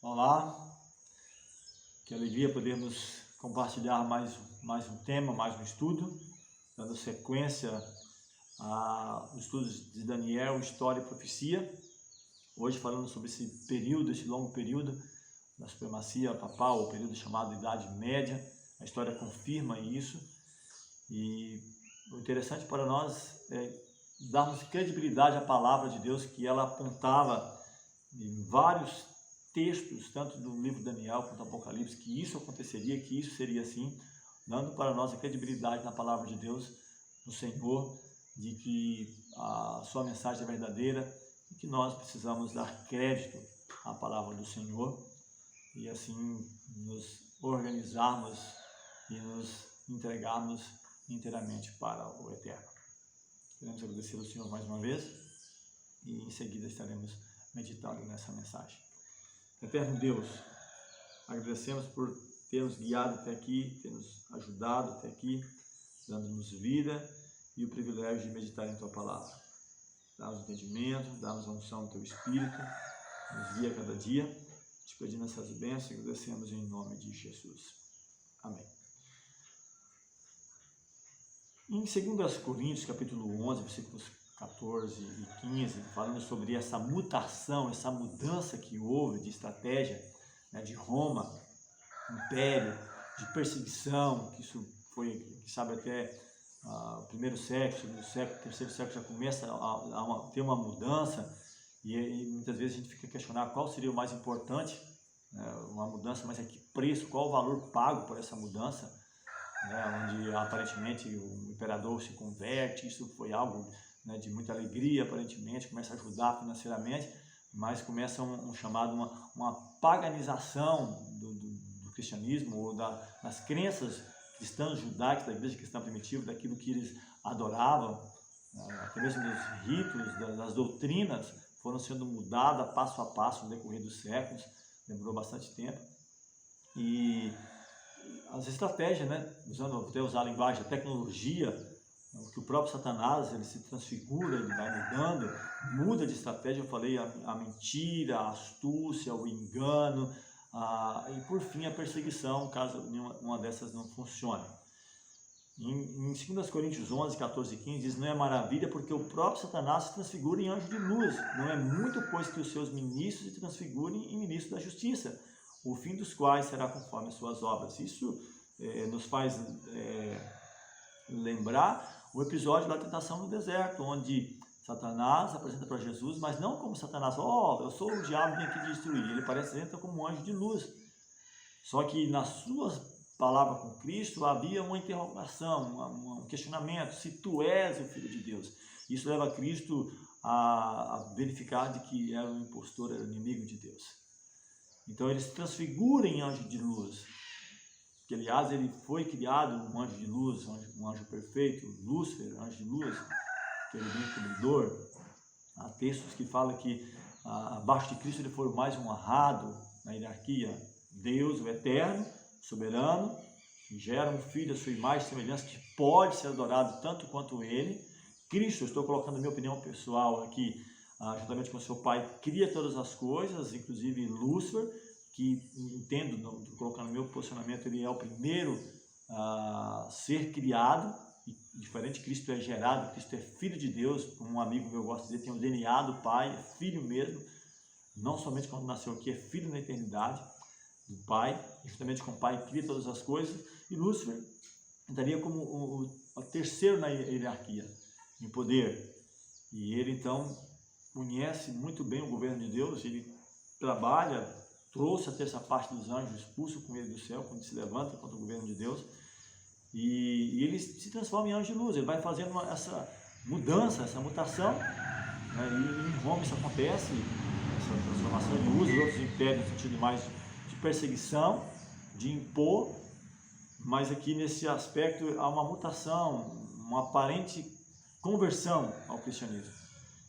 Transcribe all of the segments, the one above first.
Olá, que alegria podermos compartilhar mais um tema, mais um estudo, dando sequência aos estudos de Daniel, História e Profecia. Hoje falando sobre esse período, esse longo período da supremacia papal, o período chamado Idade Média. A história confirma isso e o interessante para nós é darmos credibilidade à palavra de Deus, que ela apontava em vários textos, tanto do livro de Daniel quanto do Apocalipse, que isso aconteceria, que isso seria assim, dando para nós a credibilidade na palavra de Deus, do Senhor, de que a sua mensagem é verdadeira e que nós precisamos dar crédito à palavra do Senhor e assim nos organizarmos e nos entregarmos inteiramente para o Eterno. Queremos agradecer ao Senhor mais uma vez e em seguida estaremos meditando nessa mensagem. Eterno Deus, agradecemos por ter nos guiado até aqui, ter nos ajudado até aqui, dando-nos vida e o privilégio de meditar em Tua Palavra. Dá-nos entendimento, dá-nos a unção do Teu Espírito, nos guia a cada dia. Te pedindo essas bênçãos e agradecemos em nome de Jesus. Amém. Em 2 Coríntios, capítulo 11, versículos 14 e 15, falando sobre essa mutação, essa mudança que houve de estratégia, né, de Roma, império, de perseguição, que isso foi, que sabe, até o primeiro século, segundo século, terceiro século já começa a ter uma mudança e muitas vezes a gente fica questionando qual seria o mais importante, né, uma mudança, mas a que preço, qual o valor pago por essa mudança, né, onde aparentemente o imperador se converte. Isso foi algo, né, de muita alegria, aparentemente, começa a ajudar financeiramente, mas começa um chamado, uma paganização do cristianismo ou das crenças cristãs judaicas, da igreja cristã primitiva, daquilo que eles adoravam, até mesmo dos ritos, das doutrinas, foram sendo mudadas passo a passo no decorrer dos séculos, demorou bastante tempo, e as estratégias, né, até usar a linguagem, a tecnologia, que o próprio Satanás, ele se transfigura, ele vai mudando, muda de estratégia. Eu falei a mentira, a astúcia, o engano, e por fim a perseguição, caso uma dessas não funcione. Em 2 Coríntios 11, 14 e 15 diz: não é maravilha porque o próprio Satanás se transfigura em anjo de luz, não é muito pois que os seus ministros se transfigurem em ministros da justiça, o fim dos quais será conforme as suas obras. Isso nos faz lembrar o episódio da tentação no deserto, onde Satanás apresenta para Jesus, mas não como Satanás, eu sou o diabo, vim aqui destruir. Ele apresenta como um anjo de luz. Só que nas suas palavras com Cristo havia uma interrogação, um questionamento: se tu és o Filho de Deus. Isso leva Cristo a verificar de que era um impostor, era um inimigo de Deus. Então ele se transfigura em anjo de luz, que aliás ele foi criado um anjo de luz, um anjo perfeito, Lúcifer, anjo de luz, que ele vem cobridor. Há textos que falam que abaixo de Cristo ele foi o mais honrado na hierarquia. Deus, o eterno, soberano, que gera um filho à sua imagem e semelhança, que pode ser adorado tanto quanto ele. Cristo, eu estou colocando a minha opinião pessoal aqui, juntamente com seu Pai, cria todas as coisas, inclusive Lúcifer, que entendo, colocando o meu posicionamento, ele é o primeiro a ser criado, e diferente, Cristo é gerado, Cristo é filho de Deus, como um amigo meu gosta de dizer, tem o DNA do Pai, é filho mesmo, não somente quando nasceu aqui, é filho na eternidade do Pai, juntamente com o Pai cria todas as coisas, e Lúcifer entraria como o terceiro na hierarquia, em poder, e ele então conhece muito bem o governo de Deus, ele trabalha, trouxe a terça parte dos anjos, expulso com ele do céu, quando se levanta contra o governo de Deus, e ele se transforma em anjo de luz. Ele vai fazendo essa mudança, essa mutação, né? E em Roma isso acontece, essa transformação. Ele usa os outros impérios no sentido mais de perseguição, de impor, mas aqui nesse aspecto há uma mutação, uma aparente conversão ao cristianismo.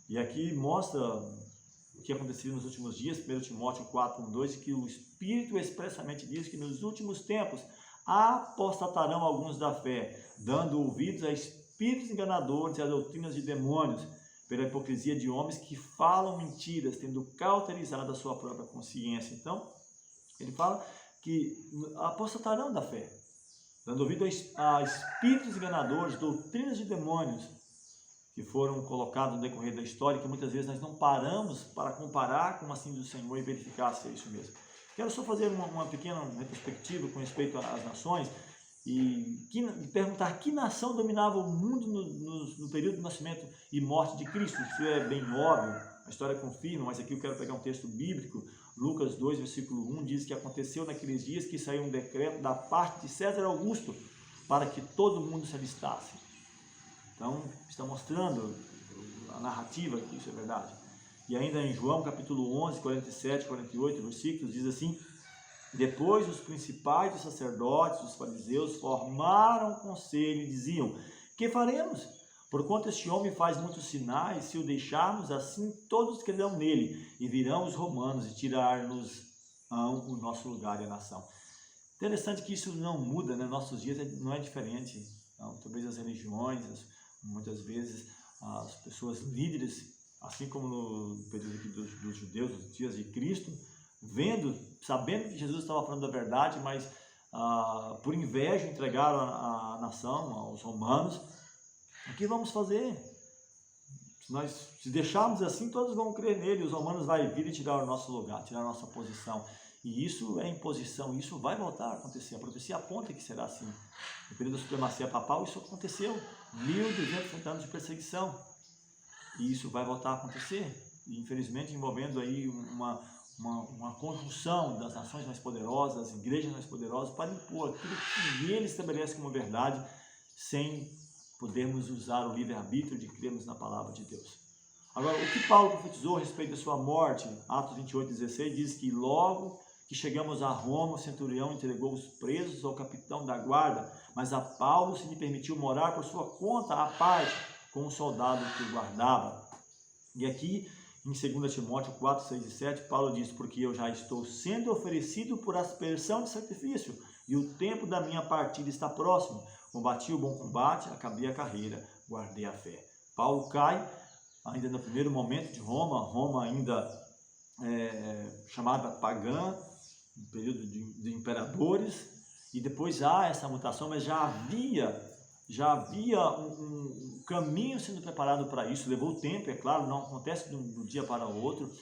E aqui mostra o que aconteceria nos últimos dias, 1 Timóteo 4, 1, 2, que o Espírito expressamente diz que nos últimos tempos apostatarão alguns da fé, dando ouvidos a espíritos enganadores e a doutrinas de demônios, pela hipocrisia de homens que falam mentiras, tendo cauterizado a sua própria consciência. Então, Ele fala que apostatarão da fé, dando ouvido a espíritos enganadores, doutrinas de demônios, que foram colocados no decorrer da história, que muitas vezes nós não paramos para comparar com assim do Senhor e verificar se é isso mesmo. Quero só fazer uma pequena retrospectiva com respeito às nações e perguntar que nação dominava o mundo no período do nascimento e morte de Cristo. Isso é bem óbvio, a história confirma, mas aqui eu quero pegar um texto bíblico. Lucas 2, versículo 1 diz que aconteceu naqueles dias que saiu um decreto da parte de César Augusto para que todo mundo se alistasse. Então, está mostrando a narrativa que isso é verdade. E ainda em João capítulo 11, 47, 48 versículos, diz assim: depois os principais dos sacerdotes, os fariseus, formaram um conselho e diziam: que faremos? Porquanto este homem faz muitos sinais, se o deixarmos assim, todos crerão nele, e virão os romanos e tirar-nos o nosso lugar e a nação. Interessante que isso não muda, né? Nossos dias não é diferente. Então, talvez as religiões, muitas vezes as pessoas líderes, assim como no período aqui dos judeus, nos dias de Cristo, sabendo que Jesus estava falando da verdade, mas por inveja entregaram a nação, aos romanos. O que vamos fazer? Se deixarmos assim, todos vão crer nele, os romanos vão vir e tirar o nosso lugar, tirar a nossa posição. E isso é imposição, isso vai voltar a acontecer. A profecia aponta que será assim. No período da supremacia papal, isso aconteceu. 1.200 anos de perseguição. E isso vai voltar a acontecer. E, infelizmente, envolvendo aí uma conjunção das nações mais poderosas, das igrejas mais poderosas, para impor aquilo que ele estabelece como verdade, sem podermos usar o livre-arbítrio de crermos na palavra de Deus. Agora, o que Paulo profetizou a respeito da sua morte, Atos 28:16, diz que logo que chegamos a Roma, o centurião entregou os presos ao capitão da guarda, mas a Paulo se lhe permitiu morar por sua conta à parte com um soldado que o guardava. E aqui, em 2 Timóteo 4, 6 e 7, Paulo diz: porque eu já estou sendo oferecido por aspersão de sacrifício, e o tempo da minha partida está próximo. Combati o bom combate, acabei a carreira, guardei a fé. Paulo cai, ainda no primeiro momento de Roma ainda chamada pagã, um período de imperadores, e depois há essa mutação, mas já havia um caminho sendo preparado para isso. Levou tempo, é claro, não acontece de um dia para o outro.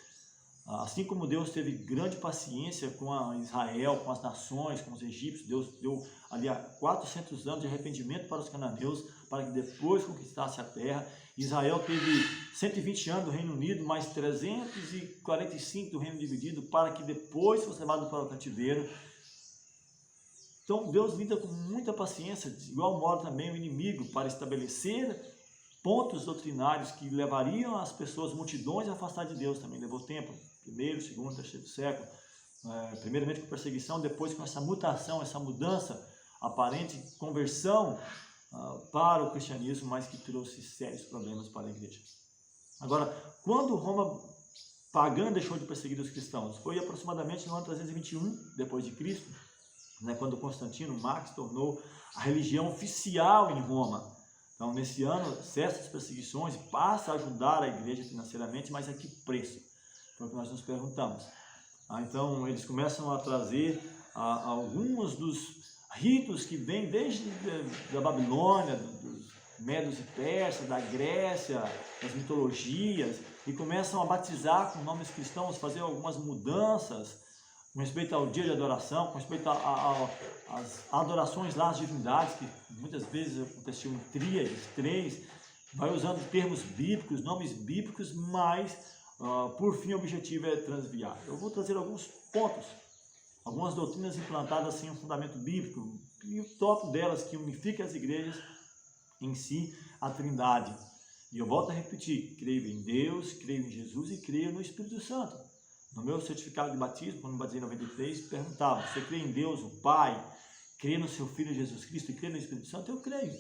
Assim como Deus teve grande paciência com Israel, com as nações, com os egípcios, Deus deu ali 400 anos de arrependimento para os cananeus, para que depois conquistasse a terra. Israel teve 120 anos do Reino Unido, mais 345 do Reino Dividido, para que depois fosse levado para o cativeiro. Então Deus lida com muita paciência, de igual modo também o inimigo, para estabelecer pontos doutrinários que levariam as pessoas, multidões, a afastar de Deus. Também levou tempo, primeiro, segundo, terceiro século, primeiramente com perseguição, depois com essa mutação, essa mudança, aparente conversão para o cristianismo, mas que trouxe sérios problemas para a igreja. Agora, quando Roma pagã deixou de perseguir os cristãos? Foi aproximadamente no ano 321 depois de Cristo, quando Constantino Max tornou a religião oficial em Roma. Então, nesse ano, cessa as perseguições, passa a ajudar a igreja financeiramente, mas a que preço? Foi o que nós nos perguntamos. Então, eles começam a trazer alguns dos ritos que vêm desde da Babilônia, dos Medos e Persas, da Grécia, das mitologias, e começam a batizar com nomes cristãos, fazer algumas mudanças com respeito ao dia de adoração, com respeito às adorações lá, às divindades, que muitas vezes aconteciam em tríades, três, vai usando termos bíblicos, nomes bíblicos, mas por fim o objetivo é transviar. Eu vou trazer alguns pontos, algumas doutrinas implantadas sem um fundamento bíblico, e o top delas que unifica as igrejas em si, a Trindade. E eu volto a repetir: creio em Deus, creio em Jesus e creio no Espírito Santo. No meu certificado de batismo, quando me batizei em 93, perguntava: você crê em Deus, o Pai, crê no seu Filho Jesus Cristo e crê no Espírito Santo? Eu creio,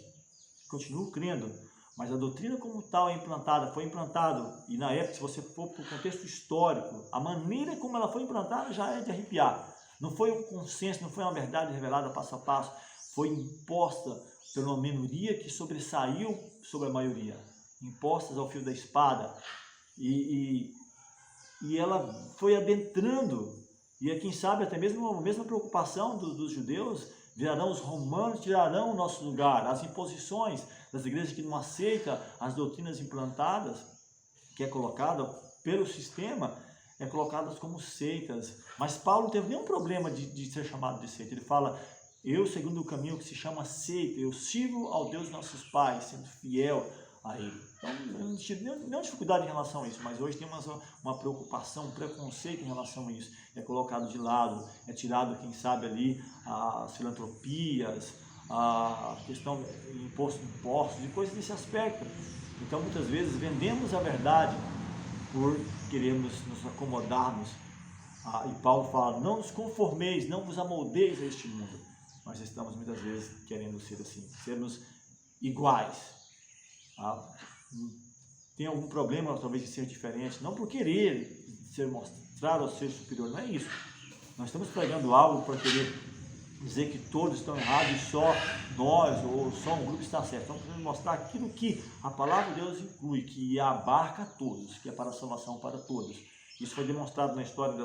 continuo crendo, mas a doutrina como tal é implantada, foi implantado, e na época, se você for para o contexto histórico, a maneira como ela foi implantada já é de arrepiar. Não foi um consenso, não foi uma verdade revelada passo a passo, foi imposta por uma minoria que sobressaiu sobre a maioria, impostas ao fio da espada, e ela foi adentrando E quem sabe até mesmo a mesma preocupação dos judeus, virarão os romanos, tirarão o nosso lugar, as imposições das igrejas que não aceitam as doutrinas implantadas, que é colocada pelo sistema, é colocadas como seitas. Mas Paulo não teve nenhum problema de ser chamado de seita. Ele fala, eu segundo o caminho que se chama seita, eu sirvo ao Deus de nossos pais, sendo fiel a Ele. Então, eu não tive nenhuma dificuldade em relação a isso, mas hoje tem uma preocupação, um preconceito em relação a isso. É colocado de lado, é tirado, quem sabe, ali as filantropias, a questão de impostos e coisas desse aspecto. Então, muitas vezes, vendemos a verdade por queremos nos acomodarmos. E Paulo fala, não nos conformeis, não vos amoldeis a este mundo. Nós estamos muitas vezes querendo ser assim, sermos iguais. Tem algum problema talvez de ser diferente, não por querer ser mostrado ou ser superior, não é isso. Nós estamos pregando algo para querer dizer que todos estão errados e só nós ou só um grupo está certo. Estamos querendo mostrar aquilo que a palavra de Deus inclui, que abarca todos, que é para a salvação para todos. Isso foi demonstrado na história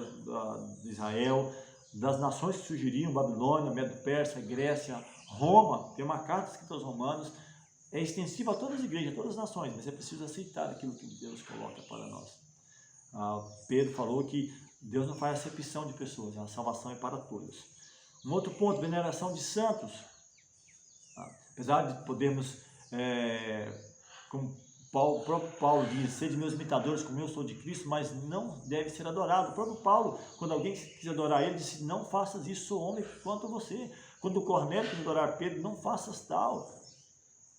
de Israel, das nações que surgiriam, Babilônia, Medo-Pérsia, Grécia, Roma. Tem uma carta escrita aos romanos, é extensiva a todas as igrejas, a todas as nações, mas é preciso aceitar aquilo que Deus coloca para nós. Pedro falou que Deus não faz acepção de pessoas, a salvação é para todos. Um outro ponto, veneração de santos. Apesar de podermos, como o próprio Paulo diz, ser de meus imitadores como eu sou de Cristo, mas não deve ser adorado. O próprio Paulo, quando alguém quis adorar ele, disse, não faças isso, sou homem quanto a você. Quando o Cornélio quis adorar Pedro, não faças tal.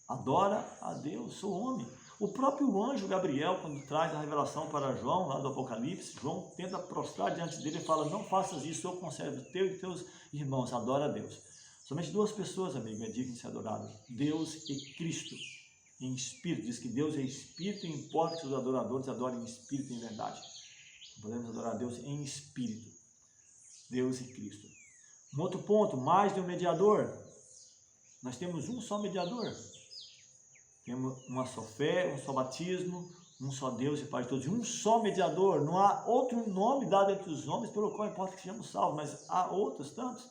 Adora a Deus, sou homem. O próprio anjo Gabriel, quando traz a revelação para João, lá do Apocalipse, João tenta prostrar diante dele e fala, não faças isso, eu conservo teu e teus irmãos, adora a Deus. Somente duas pessoas, amigo, é digno de ser adorado, Deus e Cristo, em espírito. Diz que Deus é espírito e importa que os adoradores adorem em espírito e em verdade. Podemos adorar a Deus em espírito, Deus e Cristo. Um outro ponto, mais de um mediador. Nós temos um só mediador. Temos uma só fé, um só batismo, um só Deus e Pai de todos, um só mediador. Não há outro nome dado entre os homens pelo qual importa que sejamos salvos, mas há outros tantos.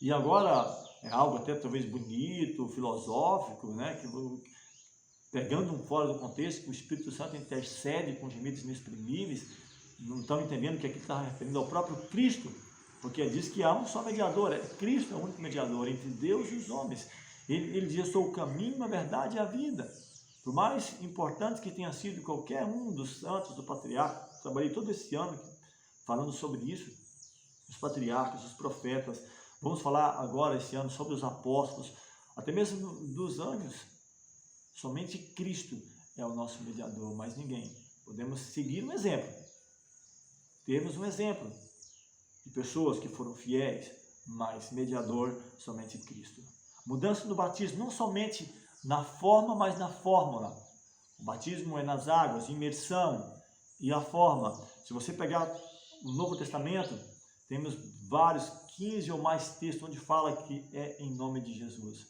E agora é algo até talvez bonito, filosófico, né? Que, pegando fora do contexto, que o Espírito Santo intercede com gemidos inexprimíveis, não estão entendendo que aqui está referindo ao próprio Cristo, porque diz que há um só mediador, Cristo é o único mediador entre Deus e os homens. Ele diz, eu sou o caminho, a verdade e a vida. Por mais importante que tenha sido qualquer um dos santos, do patriarca, trabalhei todo esse ano falando sobre isso, os patriarcas, os profetas, vamos falar agora esse ano sobre os apóstolos, até mesmo dos anjos. Somente Cristo é o nosso mediador, mais ninguém. Podemos seguir um exemplo. Temos um exemplo de pessoas que foram fiéis, mas mediador somente Cristo. Mudança no batismo, não somente na forma, mas na fórmula. O batismo é nas águas, imersão e a forma. Se você pegar o Novo Testamento, temos vários, 15 ou mais textos onde fala que é em nome de Jesus.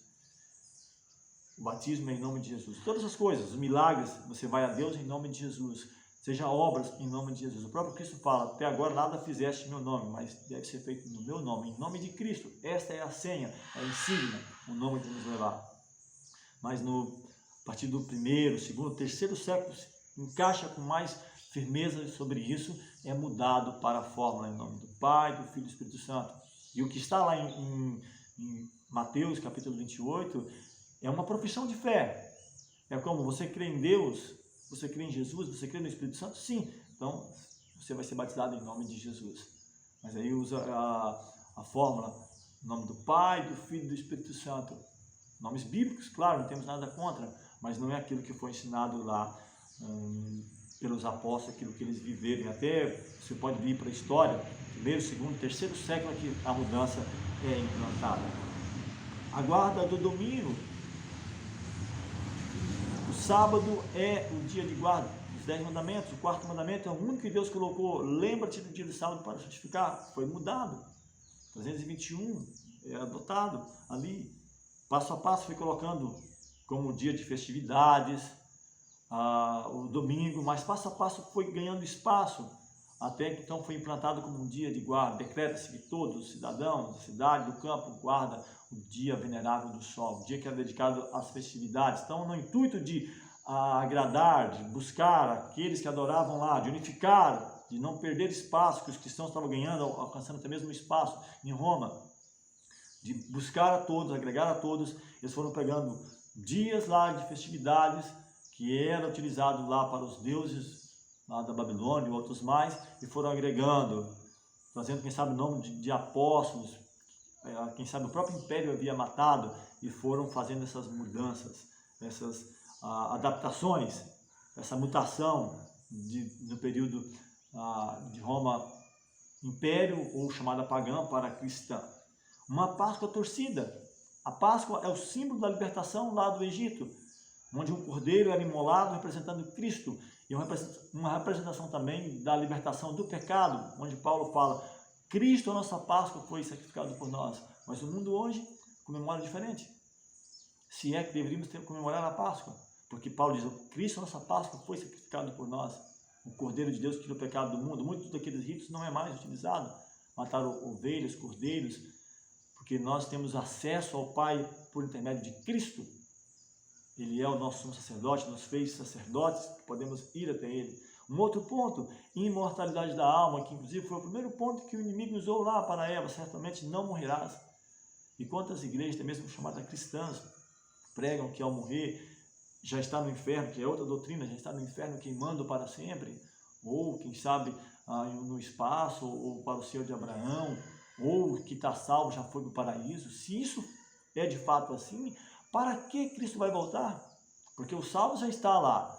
O batismo é em nome de Jesus. Todas as coisas, os milagres, você vai a Deus em nome de Jesus. Seja obras em nome de Jesus. O próprio Cristo fala, até agora nada fizeste em meu nome, mas deve ser feito no meu nome, em nome de Cristo. Esta é a senha, é a insígnia, o nome que nos levar. Mas a partir do primeiro, segundo, terceiro século, encaixa com mais firmeza sobre isso, é mudado para a fórmula em nome do Pai, do Filho e do Espírito Santo. E o que está lá em Mateus, capítulo 28, é uma profissão de fé. É como você crê em Deus, você crê em Jesus, você crê no Espírito Santo? Sim. Então, você vai ser batizado em nome de Jesus. Mas aí usa a fórmula, em nome do Pai, do Filho e do Espírito Santo. Nomes bíblicos, claro, não temos nada contra, mas não é aquilo que foi ensinado lá pelos apóstolos, aquilo que eles viveram. Até você pode vir para a história, primeiro, segundo, terceiro século que a mudança é implantada. A guarda do domingo. O sábado é o dia de guarda dos 10 mandamentos. O quarto mandamento é o único que Deus colocou. Lembra-te do dia do sábado para santificar. Foi mudado. 321 é adotado ali. Passo a passo foi colocando como dia de festividades, o domingo, mas passo a passo foi ganhando espaço. até que então foi implantado como um dia de guarda. Decreta-se que todos os cidadãos da cidade, do campo, guardam o dia venerável do sol, o dia que era dedicado às festividades. Então, no intuito de agradar, de buscar aqueles que adoravam lá, de unificar, de não perder espaço que os cristãos estavam ganhando, alcançando até mesmo espaço em Roma, de buscar a todos, agregar a todos, eles foram pegando dias lá de festividades que eram utilizados lá para os deuses lá da Babilônia e outros mais, e foram agregando, trazendo, quem sabe, o nome de apóstolos, quem sabe o próprio império havia matado, e foram fazendo essas mudanças, essas adaptações, essa mutação no período de Roma império, ou chamada pagã, para cristã. Uma Páscoa torcida. A Páscoa é o símbolo da libertação lá do Egito, onde um cordeiro era imolado representando Cristo, e uma representação também da libertação do pecado, onde Paulo fala, Cristo, a nossa Páscoa, foi sacrificado por nós. Mas o mundo hoje comemora diferente. Se é que deveríamos comemorar a Páscoa, porque Paulo diz, Cristo, a nossa Páscoa, foi sacrificado por nós. O Cordeiro de Deus que tira o pecado do mundo. Muitos daqueles ritos não é mais utilizado. Mataram ovelhas, cordeiros, porque nós temos acesso ao Pai por intermédio de Cristo. Ele é o nosso sumo sacerdote, nos fez sacerdotes, podemos ir até Ele. Um outro ponto, imortalidade da alma, que inclusive foi o primeiro ponto que o inimigo usou lá para Eva, certamente não morrerás. E quantas igrejas, até mesmo chamadas cristãs, pregam que ao morrer já está no inferno, que é outra doutrina, já está no inferno queimando para sempre, ou quem sabe no espaço, ou para o céu de Abraão, ou que está salvo já foi para o paraíso. Se isso é de fato assim, para que Cristo vai voltar? Porque o salvo já está lá,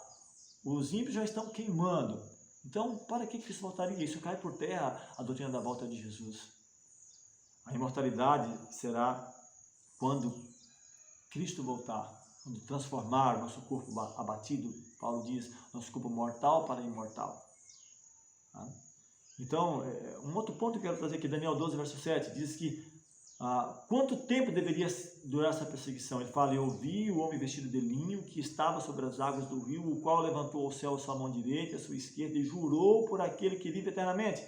os ímpios já estão queimando. Então, para que Cristo voltaria? Isso cai por terra a doutrina da volta de Jesus. A imortalidade será quando Cristo voltar, quando transformar nosso corpo abatido, Paulo diz, nosso corpo mortal para imortal. Então, um outro ponto que eu quero trazer aqui, Daniel 12, verso 7, diz que quanto tempo deveria durar essa perseguição? Ele fala, eu vi o homem vestido de linho que estava sobre as águas do rio, o qual levantou ao céu a sua mão direita e a sua esquerda e jurou por aquele que vive eternamente,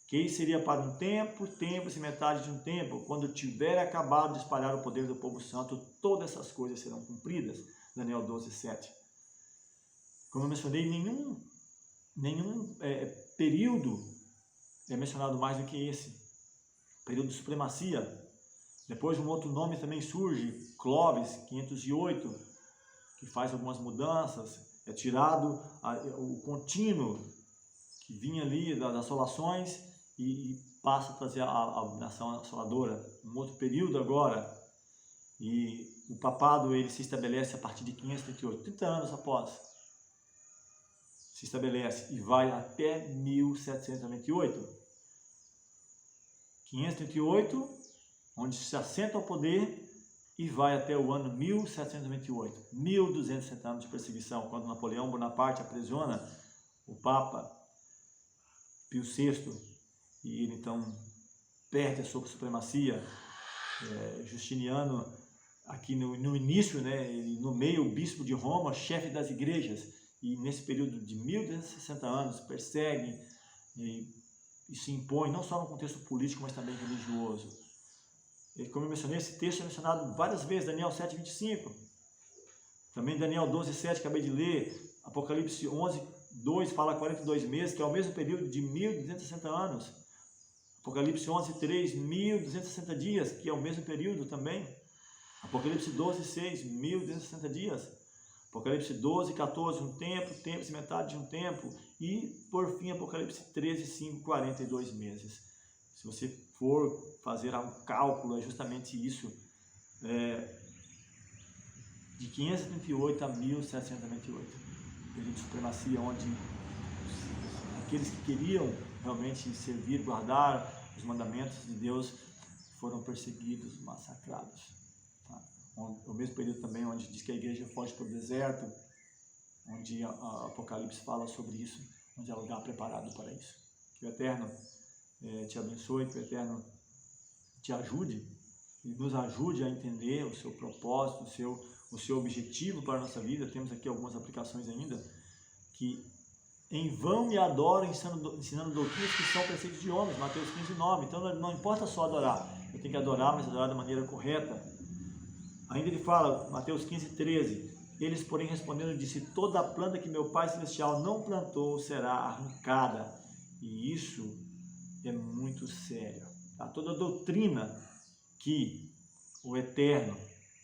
que isso seria para um tempo e metade de um tempo, quando tiver acabado de espalhar o poder do povo santo, todas essas coisas serão cumpridas. Daniel 12, 7. Como eu mencionei, nenhum período é mencionado mais do que esse, período de supremacia. Depois um outro nome também surge, Clovis, 508, que faz algumas mudanças, é tirado o contínuo que vinha ali das assolações e passa a trazer a abominação assoladora. Um outro período agora, e o papado ele se estabelece a partir de 538, 30 anos após, se estabelece e vai até 1798. 538, onde se assenta ao poder e vai até o ano 1798, 1260 anos de perseguição, quando Napoleão Bonaparte aprisiona o Papa Pio VI, e ele então perde a sua supremacia. Justiniano, aqui no início, ele nomeia o bispo de Roma chefe das igrejas, e nesse período de 1260 anos persegue e se impõe, não só no contexto político, mas também religioso. E como eu mencionei, esse texto é mencionado várias vezes, Daniel 7, 25, também Daniel 12, 7, acabei de ler, Apocalipse 11, 2, fala 42 meses, que é o mesmo período de 1260 anos, Apocalipse 11, 3, 1260 dias, que é o mesmo período também, Apocalipse 12, 6, 1260 dias, Apocalipse 12, 14, um tempo e metade de um tempo, e por fim Apocalipse 13, 5, 42 meses. Se você for fazer um cálculo, é justamente isso, de 538 a 1798, período de supremacia, onde aqueles que queriam realmente servir, guardar os mandamentos de Deus, foram perseguidos, massacrados. O mesmo período também onde diz que a igreja foge para o deserto, onde a Apocalipse fala sobre isso, onde é lugar preparado para isso. Que o Eterno te abençoe, que o Eterno te ajude e nos ajude a entender o seu propósito, o seu objetivo para a nossa vida. Temos aqui algumas aplicações ainda, que em vão me adoram ensinando doutrinas que são preceitos de homens, Mateus 15, 9. Então não importa só adorar, eu tenho que adorar, mas adorar da maneira correta. Ainda ele fala, Mateus 15, 13, eles porém respondendo disse, toda a planta que meu Pai Celestial não plantou será arrancada. E isso é muito sério. Tá? Toda doutrina que o Eterno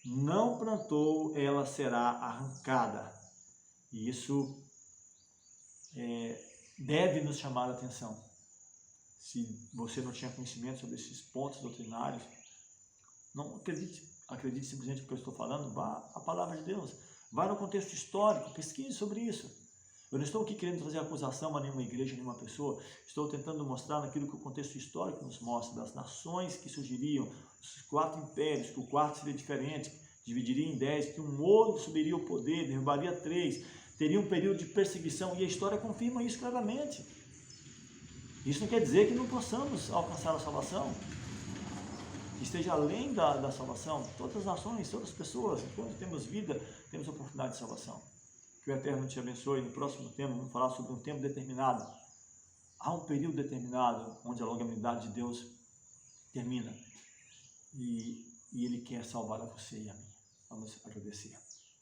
não plantou, ela será arrancada. E isso deve nos chamar a atenção. Se você não tinha conhecimento sobre esses pontos doutrinários, não acredite simplesmente no que eu estou falando, vá à palavra de Deus, vá no contexto histórico, pesquise sobre isso. Eu não estou aqui querendo fazer acusação a nenhuma igreja, a nenhuma pessoa, estou tentando mostrar naquilo que o contexto histórico nos mostra, das nações que surgiriam, os 4 impérios, que o quarto seria diferente, dividiria em 10, que um outro subiria ao poder, derrubaria 3, teria um período de perseguição, e a história confirma isso claramente. Isso não quer dizer que não possamos alcançar a salvação, que esteja além da salvação. Todas as nações, todas as pessoas, enquanto temos vida, temos oportunidade de salvação. Que o Eterno te abençoe. No próximo tema, vamos falar sobre um tempo determinado. Há um período determinado onde a longanimidade de Deus termina. E Ele quer salvar a você e a mim. Vamos agradecer.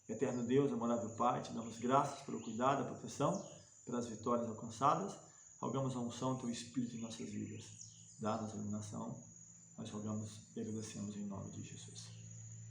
Eterno Deus, amável Pai, te damos graças pelo cuidado, a proteção, pelas vitórias alcançadas. Rogamos a unção do Teu Espírito em nossas vidas. Dá-nos a iluminação. Nós rogamos e agradecemos em nome de Jesus.